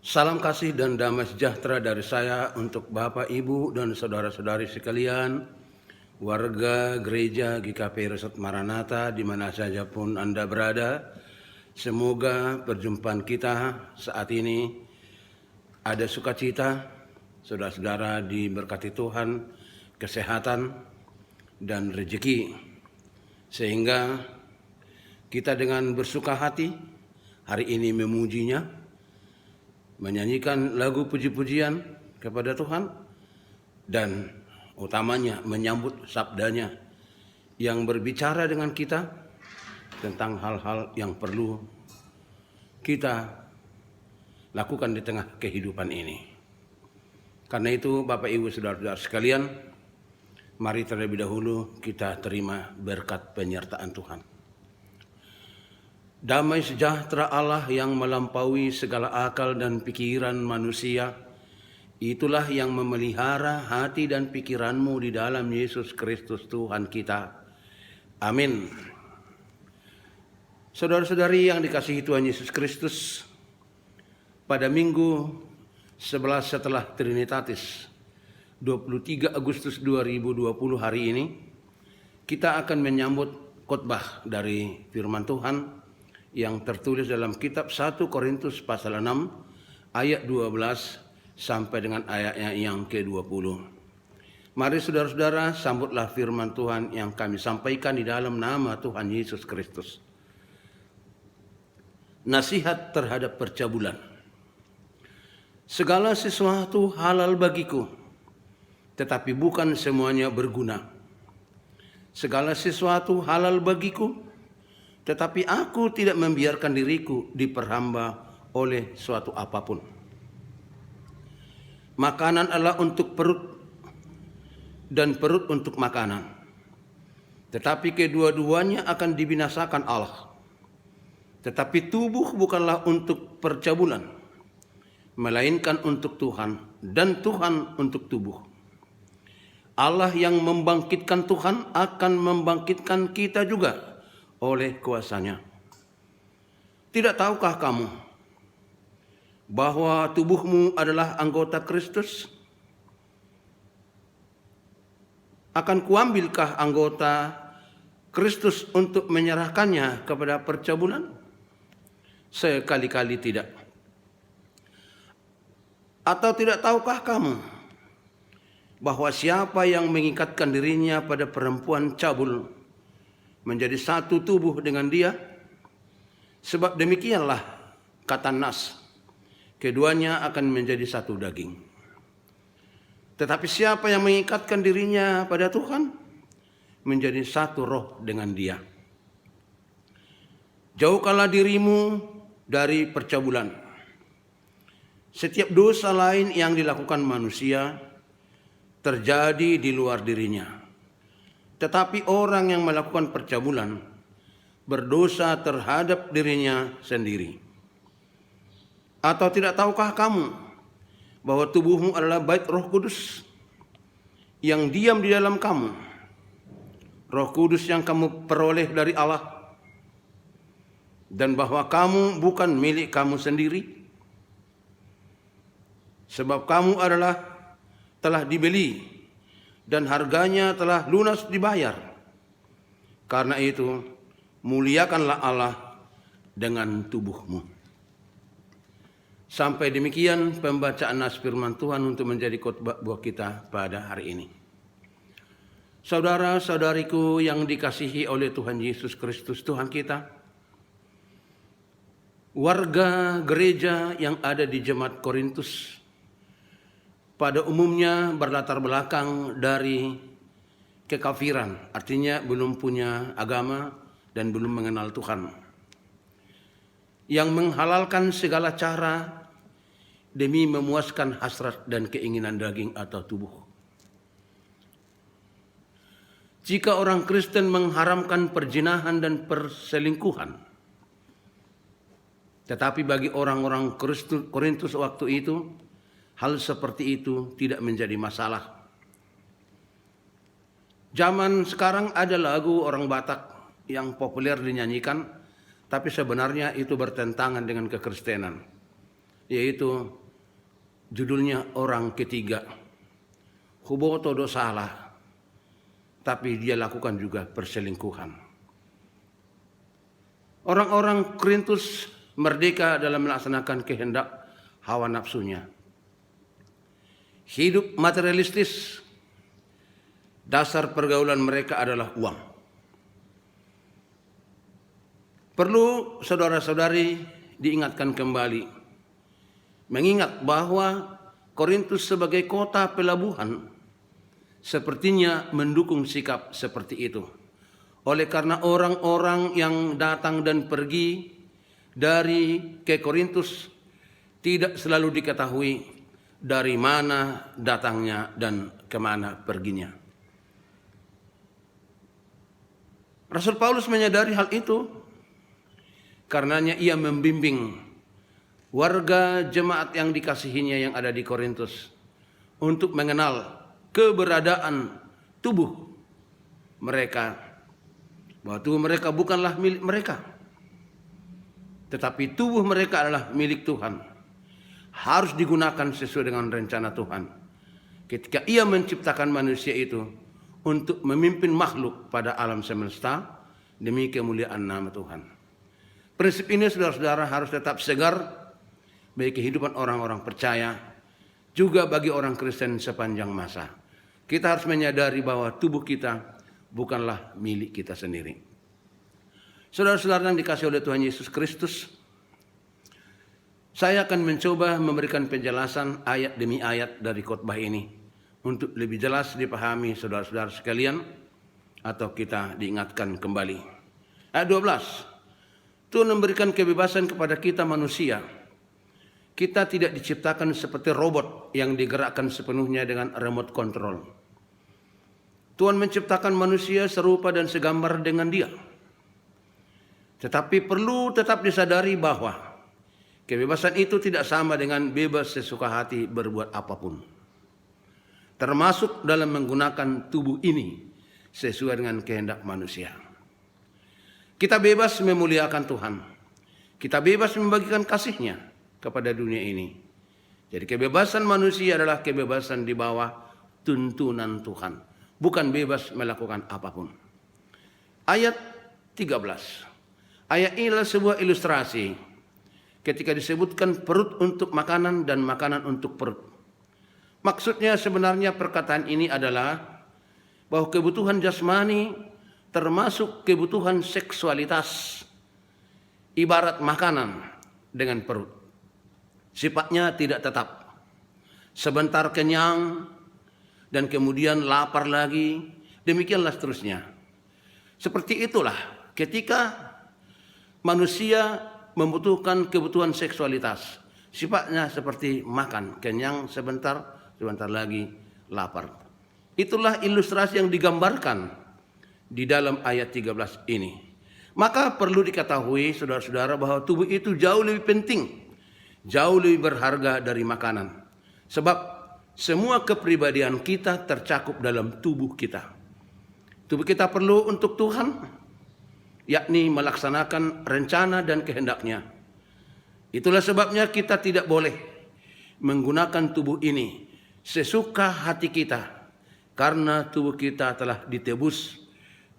Salam kasih dan damai sejahtera dari saya untuk Bapak, Ibu, dan saudara-saudari sekalian, warga gereja GKP Resort Maranatha di mana saja pun Anda berada. Semoga perjumpaan kita saat ini ada sukacita, saudara-saudara diberkati Tuhan, kesehatan, dan rezeki. Sehingga kita dengan bersuka hati hari ini memujinya, menyanyikan lagu puji-pujian kepada Tuhan, dan utamanya menyambut sabdanya yang berbicara dengan kita tentang hal-hal yang perlu kita lakukan di tengah kehidupan ini. Karena itu Bapak Ibu Saudara-saudara sekalian, mari terlebih dahulu kita terima berkat penyertaan Tuhan. Damai sejahtera Allah yang melampaui segala akal dan pikiran manusia, itulah yang memelihara hati dan pikiranmu di dalam Yesus Kristus Tuhan kita. Amin. Saudara-saudari yang dikasihi Tuhan Yesus Kristus, pada Minggu 11 setelah Trinitatis, 23 Agustus 2020 hari ini, kita akan menyambut khotbah dari firman Tuhan yang tertulis dalam kitab 1 Korintus pasal 6 ayat 12 sampai dengan ayatnya yang ke-20. Mari saudara-saudara sambutlah firman Tuhan yang kami sampaikan di dalam nama Tuhan Yesus Kristus. Nasihat terhadap percabulan. Segala sesuatu halal bagiku, tetapi bukan semuanya berguna. Segala sesuatu halal bagiku, tetapi aku tidak membiarkan diriku diperhamba oleh suatu apapun. Makanan adalah untuk perut dan perut untuk makanan. Tetapi kedua-duanya akan dibinasakan Allah. Tetapi tubuh bukanlah untuk percabulan, melainkan untuk Tuhan, dan Tuhan untuk tubuh. Allah yang membangkitkan Tuhan akan membangkitkan kita juga oleh kuasanya. Tidak tahukah kamu bahwa tubuhmu adalah anggota Kristus? Akan kuambilkah anggota Kristus untuk menyerahkannya kepada percabulan? Sekali-kali tidak. Atau tidak tahukah kamu bahwa siapa yang mengikatkan dirinya pada perempuan cabul menjadi satu tubuh dengan dia? Sebab demikianlah kata Nas, keduanya akan menjadi satu daging. Tetapi siapa yang mengikatkan dirinya pada Tuhan menjadi satu roh dengan dia. Jauhkanlah dirimu dari percabulan. Setiap dosa lain yang dilakukan manusia terjadi di luar dirinya. Tetapi orang yang melakukan percabulan berdosa terhadap dirinya sendiri. Atau tidak tahukah kamu bahwa tubuhmu adalah bait Roh Kudus yang diam di dalam kamu, Roh Kudus yang kamu peroleh dari Allah, dan bahwa kamu bukan milik kamu sendiri, sebab kamu telah dibeli dan harganya telah lunas dibayar. Karena itu, muliakanlah Allah dengan tubuhmu. Sampai demikian pembacaan nas firman Tuhan untuk menjadi khotbah buat kita pada hari ini. Saudara-saudariku yang dikasihi oleh Tuhan Yesus Kristus Tuhan kita, warga gereja yang ada di Jemaat Korintus pada umumnya berlatar belakang dari kekafiran, artinya belum punya agama dan belum mengenal Tuhan, yang menghalalkan segala cara demi memuaskan hasrat dan keinginan daging atau tubuh. Jika orang Kristen mengharamkan perzinahan dan perselingkuhan, tetapi bagi orang-orang Korintus waktu itu, hal seperti itu tidak menjadi masalah. Zaman sekarang ada lagu orang Batak yang populer dinyanyikan, tapi sebenarnya itu bertentangan dengan kekristenan. yaitu judulnya orang ketiga. Huboto dosalah, tapi dia lakukan juga perselingkuhan. Orang-orang Korintus merdeka dalam melaksanakan kehendak hawa nafsunya. Hidup materialistis, dasar pergaulan mereka adalah uang. Perlu saudara-saudari diingatkan kembali, mengingat bahwa Korintus sebagai kota pelabuhan sepertinya mendukung sikap seperti itu. Oleh karena orang-orang yang datang dan pergi ke Korintus tidak selalu diketahui dari mana datangnya dan kemana perginya. Rasul Paulus menyadari hal itu, karenanya ia membimbing warga jemaat yang dikasihinya yang ada di Korintus untuk mengenal keberadaan tubuh mereka, bahwa tubuh mereka bukanlah milik mereka, tetapi tubuh mereka adalah milik Tuhan, harus digunakan sesuai dengan rencana Tuhan ketika ia menciptakan manusia itu untuk memimpin makhluk pada alam semesta demi kemuliaan nama Tuhan. Prinsip ini saudara-saudara harus tetap segar bagi kehidupan orang-orang percaya, juga bagi orang Kristen sepanjang masa. Kita harus menyadari bahwa tubuh kita bukanlah milik kita sendiri. Saudara-saudara yang dikasihi oleh Tuhan Yesus Kristus, saya akan mencoba memberikan penjelasan ayat demi ayat dari khotbah ini untuk lebih jelas dipahami saudara-saudara sekalian, atau kita diingatkan kembali. Ayat 12. Tuhan memberikan kebebasan kepada kita manusia. Kita tidak diciptakan seperti robot yang digerakkan sepenuhnya dengan remote control. Tuhan menciptakan manusia serupa dan segambar dengan Dia. Tetapi perlu tetap disadari bahwa kebebasan itu tidak sama dengan bebas sesuka hati berbuat apapun, termasuk dalam menggunakan tubuh ini sesuai dengan kehendak manusia. Kita bebas memuliakan Tuhan. Kita bebas membagikan kasih-Nya kepada dunia ini. Jadi kebebasan manusia adalah kebebasan di bawah tuntunan Tuhan, bukan bebas melakukan apapun. Ayat 13. Ayat ini adalah sebuah ilustrasi ketika disebutkan perut untuk makanan dan makanan untuk perut. Maksudnya sebenarnya perkataan ini adalah bahwa kebutuhan jasmani termasuk kebutuhan seksualitas ibarat makanan dengan perut. Sifatnya tidak tetap. Sebentar kenyang dan kemudian lapar lagi, demikianlah seterusnya. Seperti itulah ketika manusia membutuhkan kebutuhan seksualitas, sifatnya seperti makan, kenyang sebentar, sebentar lagi lapar. Itulah ilustrasi yang digambarkan di dalam ayat 13 ini. Maka perlu diketahui saudara-saudara bahwa tubuh itu jauh lebih penting, jauh lebih berharga dari makanan. Sebab semua kepribadian kita tercakup dalam tubuh kita. Tubuh kita perlu untuk Tuhan, yakni melaksanakan rencana dan kehendak-Nya. Itulah sebabnya kita tidak boleh menggunakan tubuh ini sesuka hati kita, karena tubuh kita telah ditebus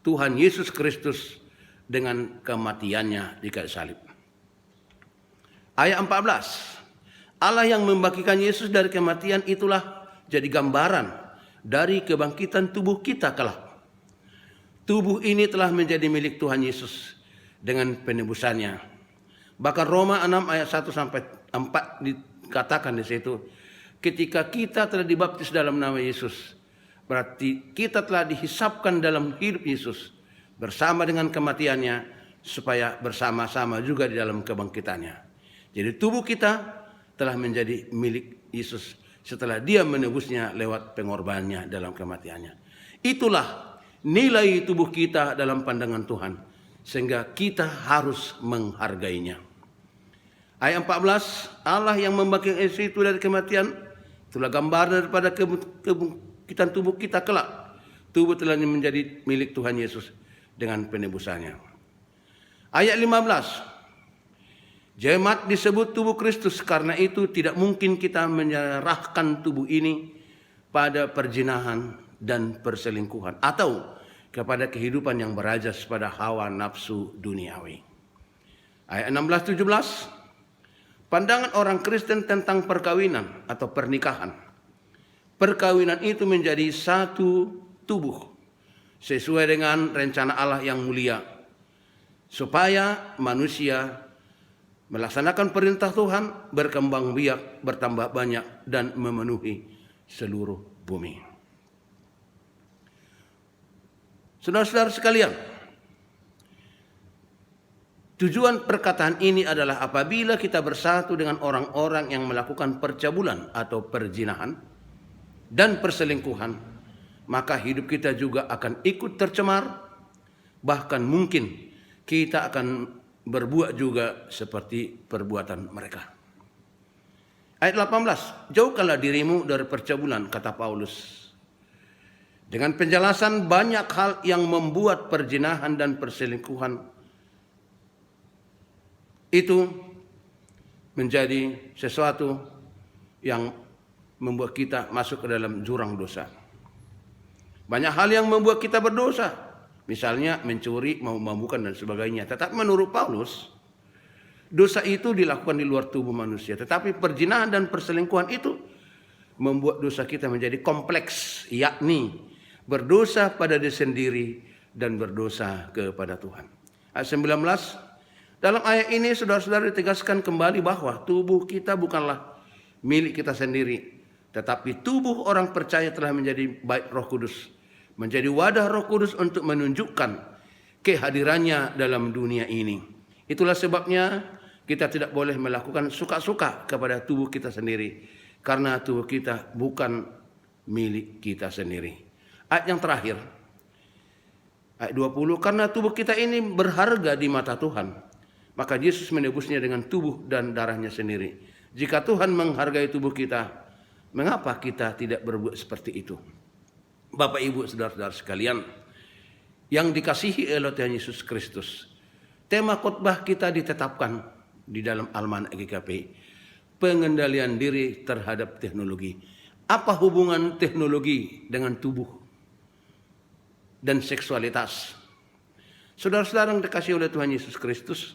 Tuhan Yesus Kristus dengan kematian-Nya di kayu salib. Ayat 14. Allah yang membangkitkan Yesus dari kematian itulah jadi gambaran dari kebangkitan tubuh kita kelak. Tubuh ini telah menjadi milik Tuhan Yesus dengan penebusannya. Bahkan Roma 6 ayat 1 sampai 4 dikatakan di situ, ketika kita telah dibaptis dalam nama Yesus, berarti kita telah dihisapkan dalam hidup Yesus bersama dengan kematiannya, supaya bersama-sama juga di dalam kebangkitannya. Jadi tubuh kita telah menjadi milik Yesus setelah Dia menebusnya lewat pengorbanannya dalam kematiannya. Itulah nilai tubuh kita dalam pandangan Tuhan, sehingga kita harus menghargainya. Ayat 14, Allah yang membangkitkan Yesus itu dari kematian, itulah gambar daripada kebangkitan tubuh kita kelak. Tubuh telah menjadi milik Tuhan Yesus dengan penebusannya. Ayat 15, Jemaat disebut tubuh Kristus, karena itu tidak mungkin kita menyerahkan tubuh ini pada perzinahan dan perselingkuhan atau kepada kehidupan yang berajas pada hawa nafsu duniawi. Ayat 16-17, pandangan orang Kristen tentang perkawinan atau pernikahan. Perkawinan itu menjadi satu tubuh sesuai dengan rencana Allah yang mulia, supaya manusia melaksanakan perintah Tuhan, berkembang biak, bertambah banyak, dan memenuhi seluruh bumi. Saudara-saudara sekalian, tujuan perkataan ini adalah apabila kita bersatu dengan orang-orang yang melakukan percabulan atau perzinahan dan perselingkuhan, maka hidup kita juga akan ikut tercemar, bahkan mungkin kita akan berbuat juga seperti perbuatan mereka. Ayat 18, jauhkanlah dirimu dari percabulan, kata Paulus. Dengan penjelasan banyak hal yang membuat perzinahan dan perselingkuhan itu menjadi sesuatu yang membuat kita masuk ke dalam jurang dosa. Banyak hal yang membuat kita berdosa. Misalnya mencuri, mau memabukkan dan sebagainya. Tetapi menurut Paulus, dosa itu dilakukan di luar tubuh manusia. Tetapi perzinahan dan perselingkuhan itu membuat dosa kita menjadi kompleks, yakni berdosa pada diri sendiri dan berdosa kepada Tuhan. Ayat 19, dalam ayat ini saudara-saudara ditegaskan kembali bahwa tubuh kita bukanlah milik kita sendiri, tetapi tubuh orang percaya telah menjadi bait Roh Kudus, menjadi wadah Roh Kudus untuk menunjukkan kehadirannya dalam dunia ini. Itulah sebabnya kita tidak boleh melakukan suka-suka kepada tubuh kita sendiri, karena tubuh kita bukan milik kita sendiri. Ayat yang terakhir, ayat 20, karena tubuh kita ini berharga di mata Tuhan, maka Yesus menebusnya dengan tubuh dan darahnya sendiri. Jika Tuhan menghargai tubuh kita, mengapa kita tidak berbuat seperti itu? Bapak, Ibu, saudara-saudara sekalian yang dikasihi oleh Tuhan Yesus Kristus, tema khotbah kita ditetapkan di dalam Almanak GKP, pengendalian diri terhadap teknologi. Apa hubungan teknologi dengan tubuh dan seksualitas? Saudara-saudara yang dikasihi oleh Tuhan Yesus Kristus,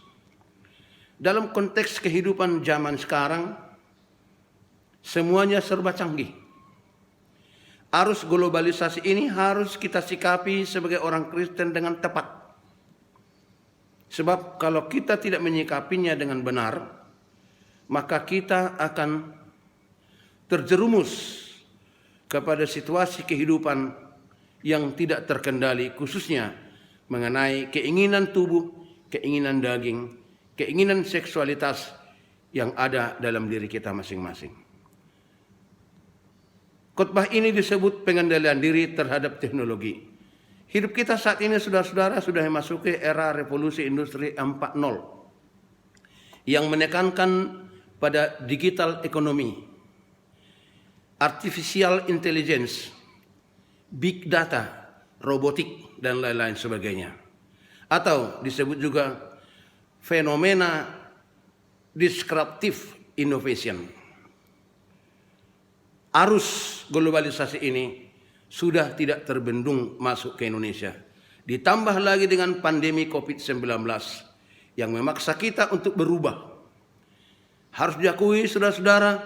dalam konteks kehidupan zaman sekarang, semuanya serba canggih. Arus globalisasi ini harus kita sikapi sebagai orang Kristen dengan tepat. Sebab kalau kita tidak menyikapinya dengan benar, maka kita akan terjerumus kepada situasi kehidupan yang tidak terkendali, khususnya mengenai keinginan tubuh, keinginan daging, keinginan seksualitas yang ada dalam diri kita masing-masing. Khotbah ini disebut pengendalian diri terhadap teknologi. Hidup kita saat ini, saudara-saudara, sudah memasuki era revolusi industri 4.0 yang menekankan pada digital ekonomi, artificial intelligence, big data, robotik, dan lain-lain sebagainya. Atau disebut juga fenomena disruptive innovation. Arus globalisasi ini sudah tidak terbendung masuk ke Indonesia. Ditambah lagi dengan pandemi COVID-19 yang memaksa kita untuk berubah. Harus diakui, saudara-saudara,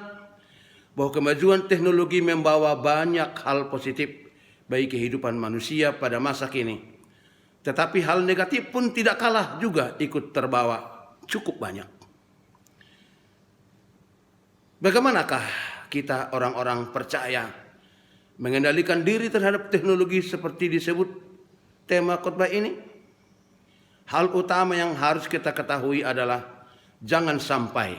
bahwa kemajuan teknologi membawa banyak hal positif bagi kehidupan manusia pada masa kini. Tetapi hal negatif pun tidak kalah juga ikut terbawa cukup banyak. Bagaimanakah kita orang-orang percaya mengendalikan diri terhadap teknologi seperti disebut tema khotbah ini? Hal utama yang harus kita ketahui adalah jangan sampai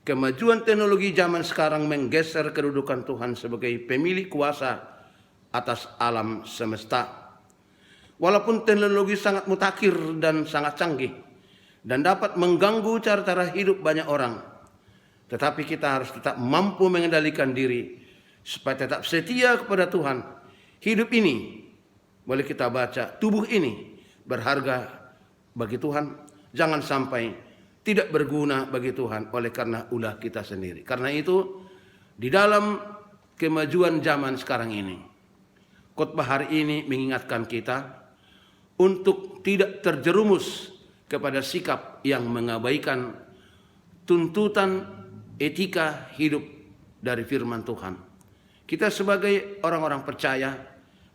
kemajuan teknologi zaman sekarang menggeser kedudukan Tuhan sebagai pemilik kuasa atas alam semesta. Walaupun teknologi sangat mutakhir dan sangat canggih dan dapat mengganggu cara-cara hidup banyak orang, tetapi kita harus tetap mampu mengendalikan diri supaya tetap setia kepada Tuhan. Hidup ini, boleh kita baca, tubuh ini berharga bagi Tuhan. Jangan sampai tidak berguna bagi Tuhan oleh karena ulah kita sendiri. Karena itu di dalam kemajuan zaman sekarang ini, khotbah hari ini mengingatkan kita untuk tidak terjerumus kepada sikap yang mengabaikan tuntutan etika hidup dari firman Tuhan. Kita sebagai orang-orang percaya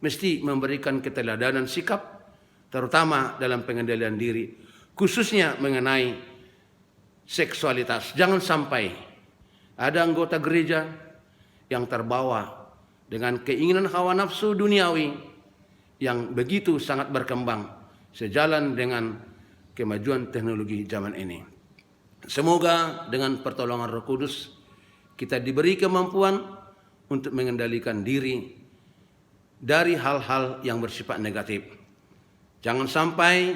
mesti memberikan keteladanan sikap, terutama dalam pengendalian diri, khususnya mengenai seksualitas. Jangan sampai ada anggota gereja yang terbawa dengan keinginan hawa nafsu duniawi yang begitu sangat berkembang sejalan dengan kemajuan teknologi zaman ini. Semoga dengan pertolongan Roh Kudus kita diberi kemampuan untuk mengendalikan diri dari hal-hal yang bersifat negatif. Jangan sampai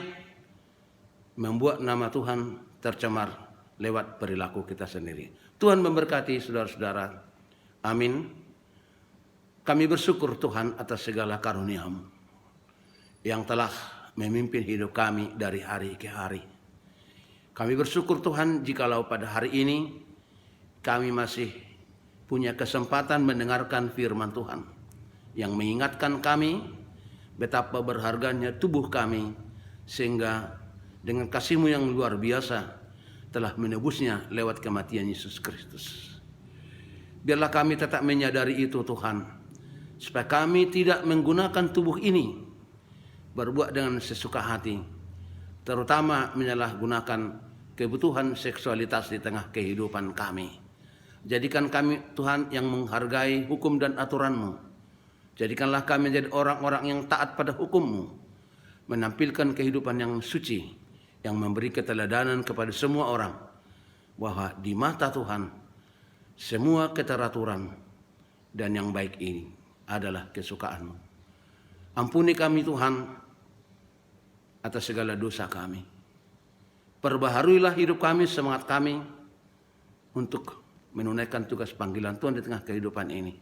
membuat nama Tuhan tercemar lewat perilaku kita sendiri. Tuhan memberkati saudara-saudara. Amin. Kami bersyukur Tuhan atas segala karunia-Mu yang telah memimpin hidup kami dari hari ke hari. Kami bersyukur Tuhan jikalau pada hari ini kami masih punya kesempatan mendengarkan firman Tuhan yang mengingatkan kami betapa berharganya tubuh kami, sehingga dengan kasih-Mu yang luar biasa telah menebusnya lewat kematian Yesus Kristus. Biarlah kami tetap menyadari itu Tuhan, supaya kami tidak menggunakan tubuh ini berbuat dengan sesuka hati, terutama menyalahgunakan kebutuhan seksualitas di tengah kehidupan kami. Jadikan kami Tuhan yang menghargai hukum dan aturan-Mu. Jadikanlah kami menjadi orang-orang yang taat pada hukum-Mu, menampilkan kehidupan yang suci, yang memberi keteladanan kepada semua orang, bahwa di mata Tuhan semua keteraturan dan yang baik ini adalah kesukaan-Mu. Ampuni kami Tuhan atas segala dosa kami. Perbaharuilah hidup kami, semangat kami untuk menunaikan tugas panggilan Tuhan di tengah kehidupan ini,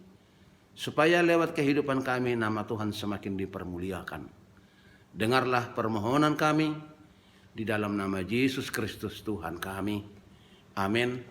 supaya lewat kehidupan kami nama Tuhan semakin dipermuliakan. Dengarlah permohonan kami di dalam nama Yesus Kristus Tuhan kami. Amin.